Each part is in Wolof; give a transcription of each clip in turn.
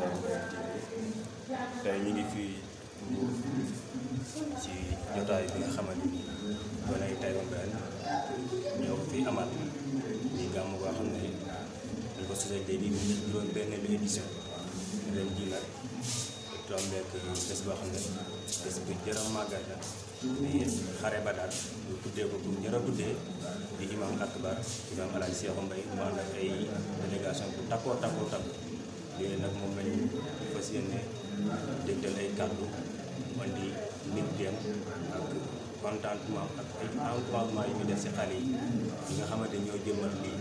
Taïba Mbéne TV tey ñu ngi fii Mbour ci jotaay bi nga xamante ni doonay Taïba Mbéne ñoo ko fi amal di gàmm boo xam ne ñu ko sosee léegi juróom-benn édition ren ji nag tombeek bés boo xam ne bés bu jërëm màggal la di xare Badar ñu tuddee ko bu jërë tuddee di imam akbar imam Alaaji Seexu Mbay mu ànd ak ay délégation bu takkoo léegi nag moom lañu fas yéene dégtal ay kàddu andi nit dem ak contentement ak ay encouragement yi ñu def si xale yi nga xamante ñoo jëmmal li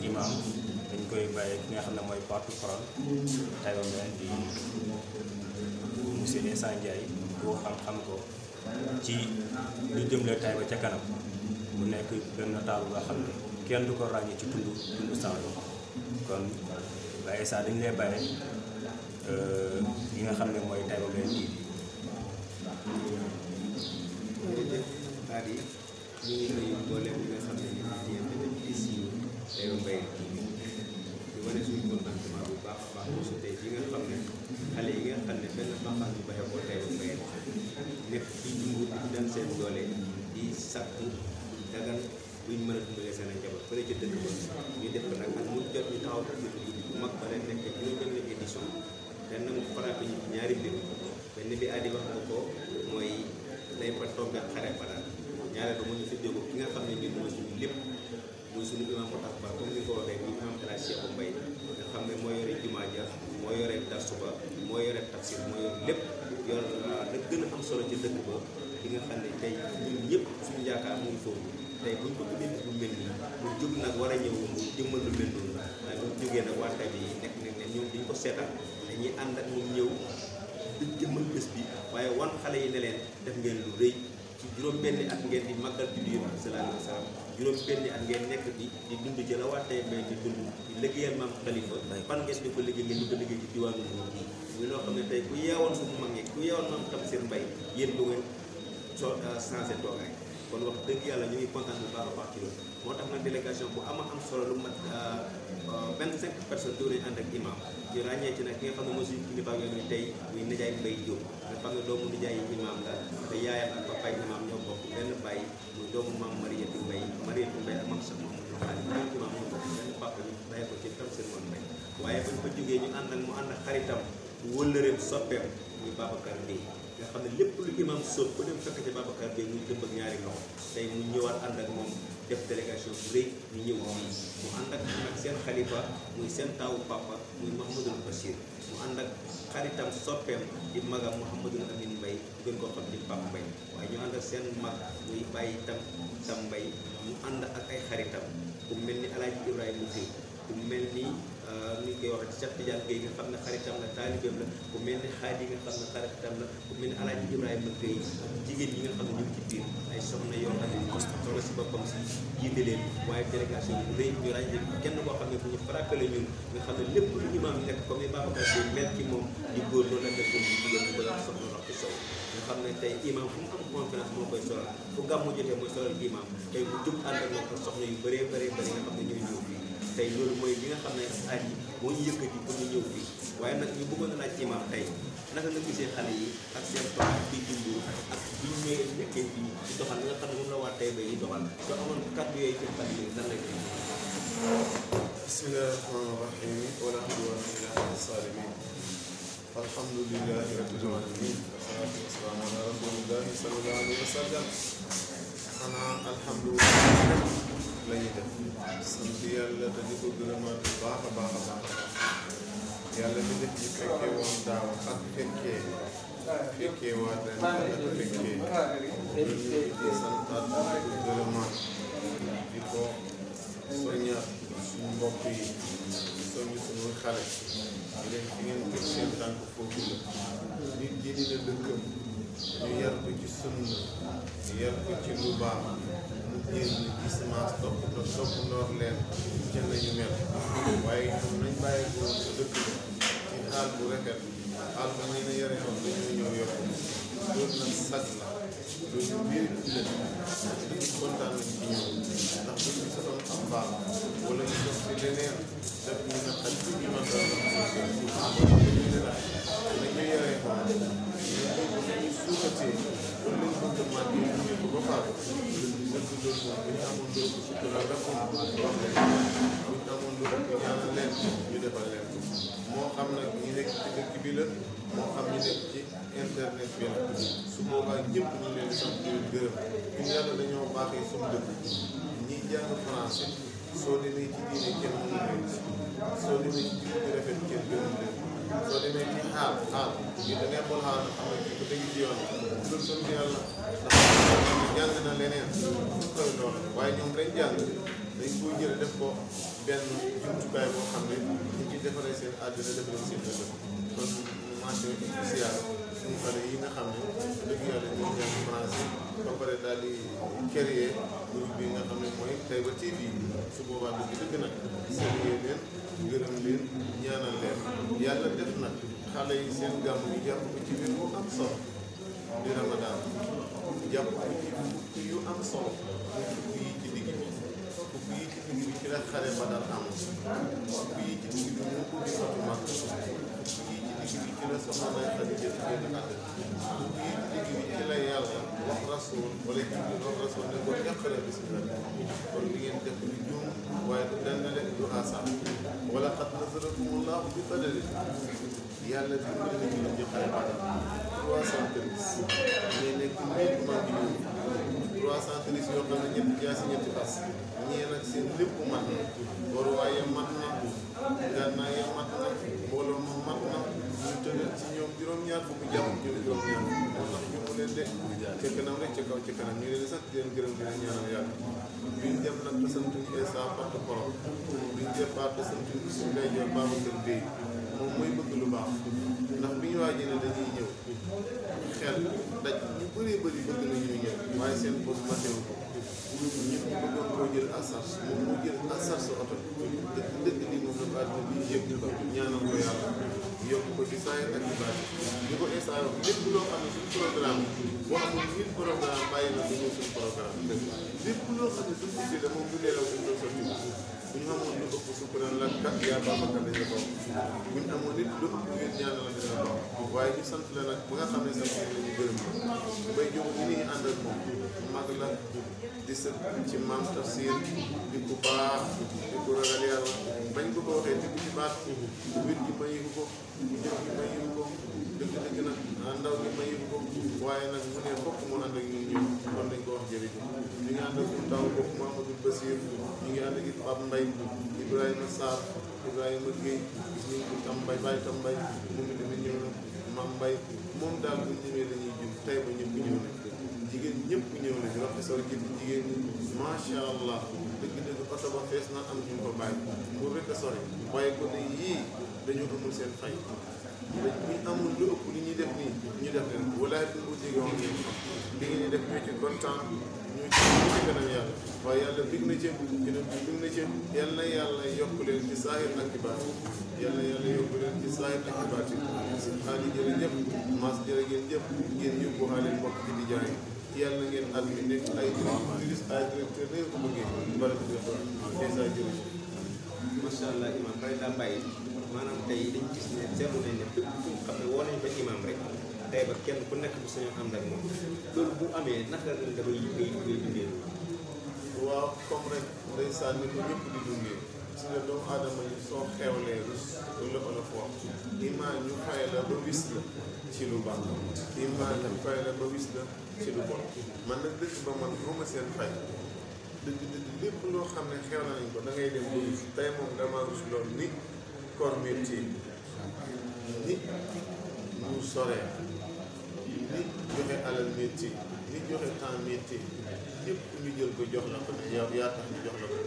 imam dañ koy bàyyi ki nga xam ne mooy porte-parole Taïba Mbéne di monsieur Issa Ndiaye boo xam ko ci lu jëmle Taïba ca kanam mu nekk benn notable boo xam ne kenn du ko ràññee ci tund Saalum kon Baye Issa dañ lay bàyyi li nga xam ne mooy Taïba Mbéne TV. jërëjëf Adi ñu ngi nuyu mboolem ñi nga xam ne ñu ngi leen di siiw Taïba Mbéne TV di wane suñu contentement bu baax a baax mosu tey yi nga xam ne xale yi nga xam ne benn baaxaat bu baxee koo Taïba Mbéne nekk fii ci Mbuur di daan seen doole di sakku dagan buñ mën a dundalee seen njaboot fële ca dëkk ba ñu def ko nag ak mu jot ñu taxaw ko bu mag ba leen nekk juróom-benn édition ren nag mu frappé ñu ñaari mbir benn bi Adi wax nga ko mooy day fa toog ak xare Badar ñaareel ba mu ñu tuddee ko ki nga xam ne ñun mooy suñu lépp muy suñu imam akbar comme ni nga ko waxee muy imam Alaaji Seexu Mbay nga xam ne moo yore jumaa ja moo yore darsu ba moo yore tafsir moo yore lépp yor la gën a am solo ci dëkk ba li nga xam ne tey ñun ñëpp suñu yaakaar muy foofu tey buñ ko tuddee bis bu mel nii mu jóg nag war a ñëw jëmmal lu mel noonu waaye bu ñu jógee nag waa Taïba yi nekk ne ñoom duñ ko seetaan dañuy ànd ak moom ñëw di jëmmal bés bi waaye wan xale yi ne leen def ngeen lu rëy ci juróom-benni at ngeen di màggal juddu Yonent bi sallallahu alayhi wa sallam juróom-benni at ngeen nekk di dund ci la waa Taïba Mbéne di dund di liggéeyal maam Xalifa fan ngeen di ko liggéey ngeen di ko liggéey ci diwaanu Mbuur bi muy loo xam ne tey ku yeewoon suñu mag ñi ku yeewoon maam Tamsir Mbay yéen du ngeen changé toogaay kon wax dëgg yàlla ñu ngi kontaan bu baax a baax ci loolu moo tax nag délégation bu am solo lu mat 25 personnes doo nañu ànd ak imam ñu ràññee ci nag ki nga xam ne mooy suñu kilifa yoon wi tey muy nijaay Mbay Jóob nga xam ne doomu nijaay imam la te yaayam ak papaay imam ñoo bokk benn bàyyi muy doomu maam Mariétu Mbay ak maam Cheikh Mamadou Xaali ñoom imam ñoo bokk benn papa ñu bàyyi ko ci Tamsir moom Mbay waaye bañ fa jógee ñu ànd ak mu ànd ak xaritam wëllëreem soppeem muy Babacar Mbay nga xam ne lépp lu imam soob ko dem fekk ci Babacar Mbay muy dëmb ak ñaari loxo tey mu ñëwaat ànd ak moom def délégation bu rëy ñu ñëw fii mu ànd ak nag seen xalifa muy seen taawu papa muy Mouhamadul Bachir mu ànd ak xaritam soppeem di magam Mouhamadul Amin Mbay gën koo xam ci Pape Mbay waaye ñu ànd ak seen mag muy bàyyi tam Mbay mu ànd ak ay xaritam ku mel ni Alaaji Ibrahima Gueye ku mel ni ni koy waxee Cheikh Tidiane Gueye nga xam ne xaritam la taalibeem la ku mel ni Xaadi nga xam ne xaritam la ku mel ni Alaaji Ibrahima Gueye jigéen ñi nga xam ne ñu ngi ci biir ay soxna yoo xam ne soxna si boppam si jiite leen waaye délégation bu rëy ñu ràññee kenn koo xam ne bu ñu frappé la ñun nga xam ne lépp lu imaam yi nekk comme ni Babacar Gueye mel ci moom di góor loolu la nekkoon di jigéen ñu koy wax soxna wax ci sow nga xam ne tey imaam fu mu am confiance moo koy solal fu gàmmu jotee mooy solal imaam tey bu jóg ànd ak moom ak soxna yu bëree nga xam ne ñooy ñëw fii tey loolu mooy li nga xam ne aaj yi moo ñu yëkkati pour ñu ñëw fii waaye nag ñu bëggoon a laaj imaam tey naka nga gisee xale yi ak seen tool fii ci Mbuur ak bi ñu ñëwee nekkee fii di doxal li nga xam ne moom la waa Taïba yi doxal soo amoon kàddu yooyu ci xale yi lan lay def. bismillahi rahmaani rahim wala udwaana illaa alaa zaalimiin alhamdulillahi rabbil aalamiin wasalaatu wasalaamu ala rasulillahi sallallahu alayhi wa sallam xanaa alhamdulilah la ñuy def sant yàlla te di ko gërëmaat bu baax a baax a baax yàlla di def ñu fekkee woon daaw ak fekkee waat ren ak fekkee di santaat di ko gërëmaat di ko soññaat suñu mbokk yi di soññ suñu xale di leen fi ngeen teg seen tànk foofu la nit ji dina dëkkam ñu yar ko ci sunna yar ko ci lu baax mu génn gis maas topp ndoor leen ca nañu mel waaye itam nañ bàyyi ko sa dëkk ba ci xaal bu rafet xaal ba ñu ne yare woon dañoo ñëw yokk loolu nag sag la loolu mbir la dañu kontaan nañ ci ñoom ndax bu ñu sa doon am baax wala ñu def ci leneen def ñu ne xaj bi ñu mën a ba faatu dëgg loolu moom bu ñu amoon loolu sutura rek wax leen bu ñu amoon loolu ñu ñaanal leen ñu defal leen ko moo xam nag ñi nekk ci dëkk bi la moo xam ñi nekk ci internet bi la su boobaa ñëpp ñu leen di sant di leen gërëm ñun yàlla dañoo baaxee suñu dëkk ñiy jàng français soo demee ci diine kenn mënu leen soo demee ci jikko bi rafet kenn gërëm leen soo demee ci xaal yi da ngay xool xaal xam ne ko dëgg ci yoon loolu sant yàlla ndax jàng na leneen koy loolu waaye ñoom dañ jàng dañ koy jël def ko benn jumtukaay boo xam ne ñu ci defaree seen àddina defaree seen dëkk kon mention spéciale suñu xale yi nga xam ne dëgg yàlla ñu jàng français ba pare daal di créer groupe bi nga xam ne mooy Taïba TV su boobaa dëgg nag saluer leen gërëm leen ñaanal leen yàlla def nag xale yi seen gàmm yi jàpp ko ci biir bu am solo di Ramadan jàpp ko ci fukki yu am solo muy fukki yi ci digg bi fukki yi ci digg bi ci la xare Badar am fukki yi ci digg bi moo ubbi fatu Makka fukki yi ci digg bi ci la soxna Nay Xadija génn àddina fukki yi ci digg bi ci la yàlla wax rasul wala Jibril wax rasul ne ko iqra bismillah kon li ngeen def lu juum waaye du lenn leen du hasard wala qad nazarakumullahu bi Badrin yàlla dimbali na ñu ci xare Badar 313 ñii nekk 1000 man di ñëw 313 yoo xam ne ñetti jaasi ñetti fas ñii nag seen lépp mat na waruwaaye mat na gànnaaye mat na mbooloo ma mat na ñu tëddal ci ñoom juróom-ñaar fukk jàpp ñu juróom-ñaar moo tax ñu mu leen de ca kanam rek ca kaw ca kanam ñu leen di sant di leen gërëm di leen ñaanal yàlla biñ dem nag te sant ñu Essa porte parole biñ départ te sant ñu suñu lay jox Babacar Gueye moom mooy bëgg lu baax ndax bi ñu waajee ne dañuy ñëw xel daj ñu bëree bëri bëgg nañu ñëw waaye seen poste matéw ko ñëpp ñu bëggoon koo jël asar moom moo jël asar sa oto dëgg lii moom la àddina bi yëpp ñaanal ko yàlla yokk ko ci saa ak ci baati ñu ko Essa wax lépp loo xam ne suñu programme boo amul nit programme bàyyi na du ñëw suñu programme lépp loo xam ne suñu budget la moom du leelaw suñu doon sotti bu ñu amoon lu ëpp sukkuraan la kat yaa Babacar dañ la ko bu ñu amoon nit lu ëpp wér ñaanal la dina ko waaye ñu sant la nag ba nga xam ne sant la ñu gërëm la bay jóg ñu nii ànd ak moom mag la di sët ci maam Tafsir di ku baax di ku ragal yàlla bañ ko ko waxee di ci baat wér gi mayu ko jëf gi mayu ko dëgg nag ndaw gi mayu ko waaye nag mu ne fokk mu ànd ak ñun ñëw kon dañ ko wax jërëjëf ñu ngi ànd ak suñu taw bopp Mamadou Bassir ñu ngi ànd ak Pape Mbaye Ibrahima Sarr Ibrahima Gueye gis nañ ko Tam Mbaye Baye Tam Mbaye moom itamit ñëw na Mame Mbaye moom daal bu ñu ñëwee dañuy jum tey ba ñëpp ñëw nañ jigéen ñëpp ñëw nañ wax soo jël jigéen ñi macha allah dëgg-dëgg oto ba fees na am ñu ko bàyyi mu rek a sori waaye ko ne yii dañoo amul seen fay ñu amul lu ëpp li ñuy def nii ñu def leen walaay duñ ko jege woon ngeen xam li ngeen di def ñu ci kontaan ñu ci kanam yàlla waaye yàlla big na ci yeneen bi big na ci yal na yàlla yokk leen ci saahir ak ci baatin yal na yàlla yokk leen ci saahir ak ci baatin si xaali jërëjëf maas jërë ngeen jëf ngeen yóbbu xaale mbokk ci di jaay yàlla ngeen at mi nekk ay directeur ay directeur ne ko bëggee bala ko def Essa jërëjëf macha allah imam bay daa bàyyi maanaam tey dañ gis ne seetlu nañ ne fépp fu xam ne woo nañ ba imam rek tey ba kenn ku nekk bu sañoon ànd ak moom loolu bu amee naka la dafay ngay dundee waaw comme rek ndeysaan ni ko ñëpp di dundee gis nga doomu aadama yi soo xewlee rus loolu la olof wax imaan ñu fay la ba wis la ci lu baax imaan ñu fay la ba wis la ci lu bon man nag dëkk ba man xawma seen fay dëgg lépp loo xam ne xew na nañ ko da ngay dem ba wis tey moom dama rus loolu ni koor métier nit ñu soree nit joxe alal métier nit joxe temps métier yëpp ñu jël ko jox la ko ne yow yaa tax ñu jox la ko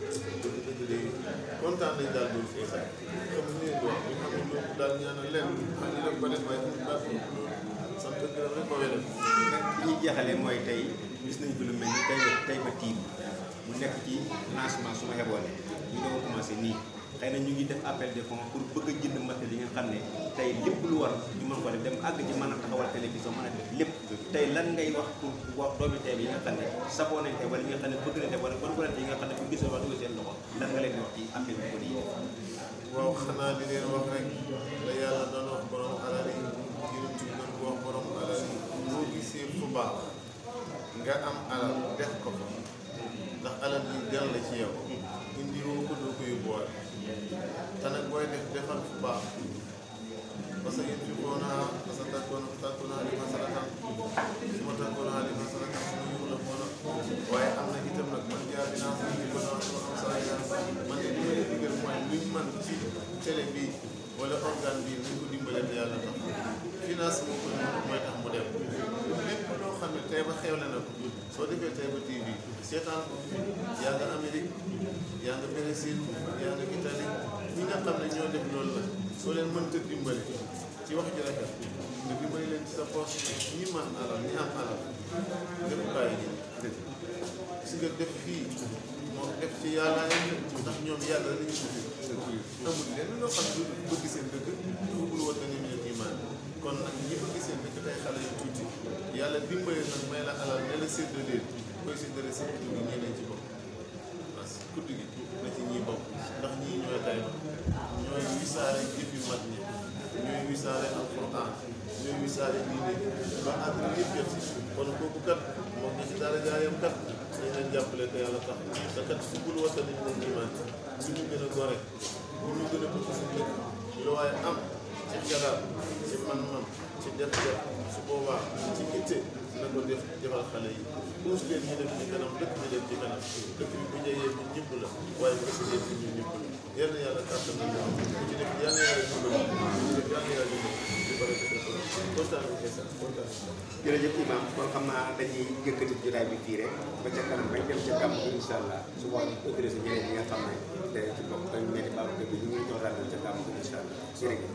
dëgg léegi kontaan nañ daal loolu fee sax comme ni leen wax ñu xamul loolu daal ñaanal leen xam ñu def ba def waaye ñu baax sant gërëm rek ko wele li ñuy jeexalee mooy tey gis nañ fi lu mel ni Taïba TV mu nekk ci lancement su ma xeboone ñu doon commencé nii xëy na ñu ngi def appel de fonds pour bëgg a jënd matériel yi nga xam ne tey lépp lu war ñu mën ko def dem àgg ci mën a taxawal télévision mën a def lépp tey lan ngay wax pour wax doomi tey bi yi nga xam ne safoo nañ tey wala ñi nga xam ne bëgg nañ tey wala bon yi nga xam ne bu gisoo wax dugg seen loxo lan nga leen di wax ci appel bi ko di waaw xanaa di leen wax rek la yàlla doon wax borom alal yi yonent bi doon ko wax borom alal yi boo gisee fu baax nga nga am alal def ko fa ndax alal yi del la ci yow indi woo ko doo ko yóbbuwaat te nag booy def defal fu baax parce que yunfiquuna fasatakuna liman sadaqan summa takuna liman sadaqan summa yughlabuuna waaye am na itam nag man jaa bi naa fi ko am saa man de li ma leen digal mooy luñ man ci télé bi wala organe bi nañ ko dimbalee te yàlla tax finance moo ko mooy tax mu dem lépp loo xam ne tey ba xewle na ko soo defee tey ba TV seetaan ko yaa nga Amérique yaa nga Brésil yaa nga Italie ñi nga xam ne ñoo def loolu la soo leen mënta dimbale ci wax ji rafet nga dimbale leen ci sa poche ñi man alal ñi am alal defukaay yi si nga def fii moo def ci yàlla ndax ñoom yàlla la ñu amul lenn loo xam ne bëgg seen dëkk bëggul woon na ñu imaan kon nag ñi bëgg seen dëkk day xale yu tuuti yàlla dimbale nag may la alal ne la séddale koy séddale seen kuddu gi ñeneen ci bopp parce que kuddu gi na ci ñii bopp ndax ñii ñooy tay ñooy wisaare jëfi mag ñi ñooy wisaare alquran ñooy wisaare diine ba àdduna yëpp jot si kon kooku kat moom ñi ci dara jaayam kat dañ leen jàppale te yàlla tax te kat fuggul watani ñu ne imaan bu ñu gën a gore bu ñu gën a bëgg suñu dëkk lu waaye am ci xalaat ci man-man ci def-def su boobaa ci itte na ko defal xale yi puus leen ñu dem ci kanam dëkk bi dem ci kanam dëkk bi bu njëyee ñun ñëpp la waaye bu ësee ñun ñëpp la yal na yàlla kàttan na ñu ci def yal na yàlla dimbali ñu def yal na yàlla dimbali di bare kontaan bi kese kontaan jërëjëf imam kon xam naa dañuy yëkkati jotaay bi fii rek ba ca kanam bañ dem ca gàmm bi incha allah su boobaa ñu autorisé ñeneen ñi nga xam ne te ci bopp dañu mel ni Babacar bi ñu ngi jox daal ca gàmm bi incha allah jërëjëf